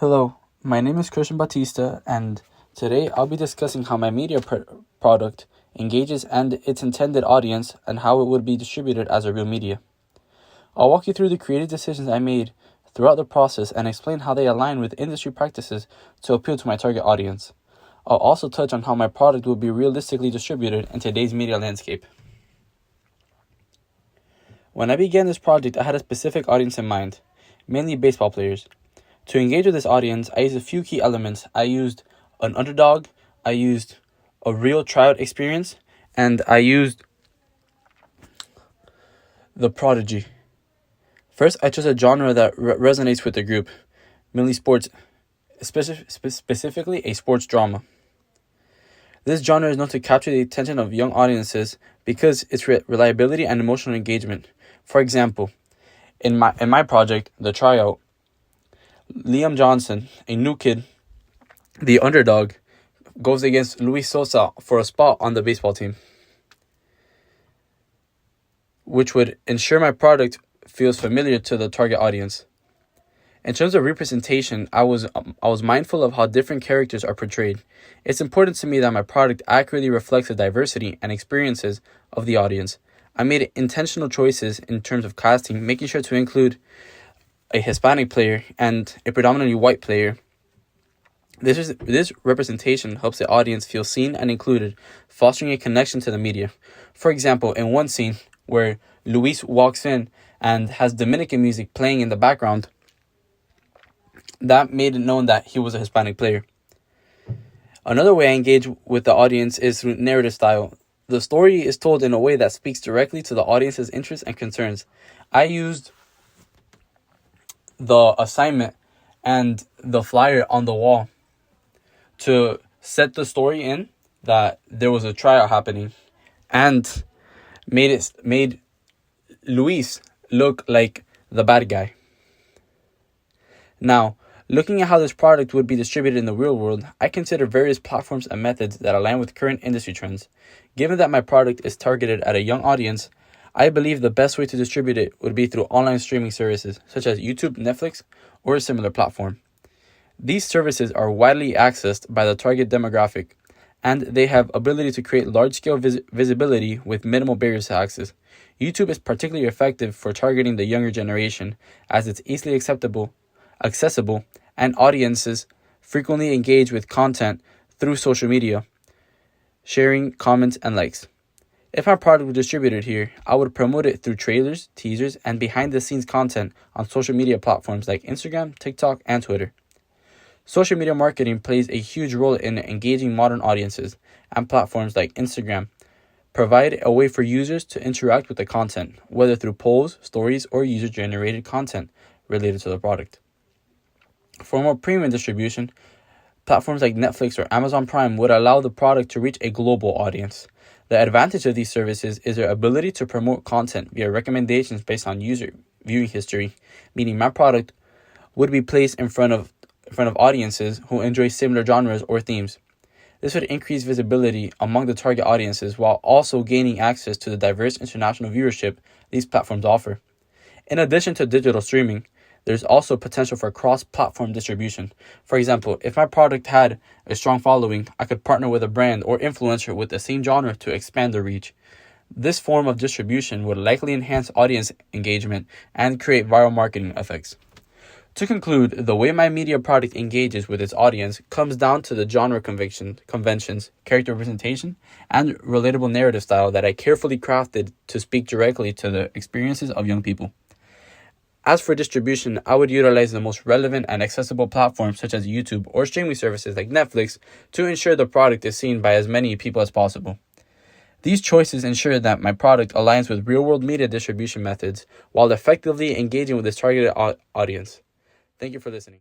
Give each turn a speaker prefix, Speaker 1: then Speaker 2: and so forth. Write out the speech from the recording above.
Speaker 1: Hello, my name is Christian Batista, and today I'll be discussing how my media product engages and its intended audience and how it would be distributed as a real media. I'll walk you through the creative decisions I made throughout the process and explain how they align with industry practices to appeal to my target audience. I'll also touch on how my product will be realistically distributed in today's media landscape. When I began this project, I had a specific audience in mind, mainly baseball players. To engage with this audience, I used a few key elements. I used an underdog, I used a real tryout experience, and I used the prodigy. First, I chose a genre that resonates with the group, mainly sports, specifically a sports drama. This genre is known to capture the attention of young audiences because its reliability and emotional engagement. For example, in my project, The Tryout, Liam Johnson, a new kid, the underdog, goes against Luis Sosa for a spot on the baseball team, which would ensure my product feels familiar to the target audience. In terms of representation, I was mindful of how different characters are portrayed. It's important to me that my product accurately reflects the diversity and experiences of the audience. I made intentional choices in terms of casting, making sure to include a Hispanic player and a predominantly white player. This representation helps the audience feel seen and included, fostering a connection to the media. For example, in one scene where Luis walks in and has Dominican music playing in the background, that made it known that he was a Hispanic player. Another way I engage with the audience is through narrative style. The story is told in a way that speaks directly to the audience's interests and concerns. I used the assignment and the flyer on the wall to set the story in that there was a tryout happening, and made Luis look like the bad guy. Now, looking at how this product would be distributed in the real world, I consider various platforms and methods that align with current industry trends. Given that my product is targeted at a young audience, I believe the best way to distribute it would be through online streaming services such as YouTube, Netflix, or a similar platform. These services are widely accessed by the target demographic, and they have ability to create large-scale visibility with minimal barriers to access. YouTube is particularly effective for targeting the younger generation as it's easily accessible, and audiences frequently engage with content through social media, sharing, comments, and likes. If my product were distributed here, I would promote it through trailers, teasers, and behind-the-scenes content on social media platforms like Instagram, TikTok, and Twitter. Social media marketing plays a huge role in engaging modern audiences, and platforms like Instagram provide a way for users to interact with the content, whether through polls, stories, or user-generated content related to the product. For more premium distribution, platforms like Netflix or Amazon Prime would allow the product to reach a global audience. The advantage of these services is their ability to promote content via recommendations based on user viewing history, meaning my product would be placed in front of audiences who enjoy similar genres or themes. This would increase visibility among the target audiences while also gaining access to the diverse international viewership these platforms offer. In addition to digital streaming, there's also potential for cross-platform distribution. For example, if my product had a strong following, I could partner with a brand or influencer with the same genre to expand the reach. This form of distribution would likely enhance audience engagement and create viral marketing effects. To conclude, the way my media product engages with its audience comes down to the genre conventions, character representation, and relatable narrative style that I carefully crafted to speak directly to the experiences of young people. As for distribution, I would utilize the most relevant and accessible platforms such as YouTube or streaming services like Netflix to ensure the product is seen by as many people as possible. These choices ensure that my product aligns with real-world media distribution methods while effectively engaging with its targeted audience. Thank you for listening.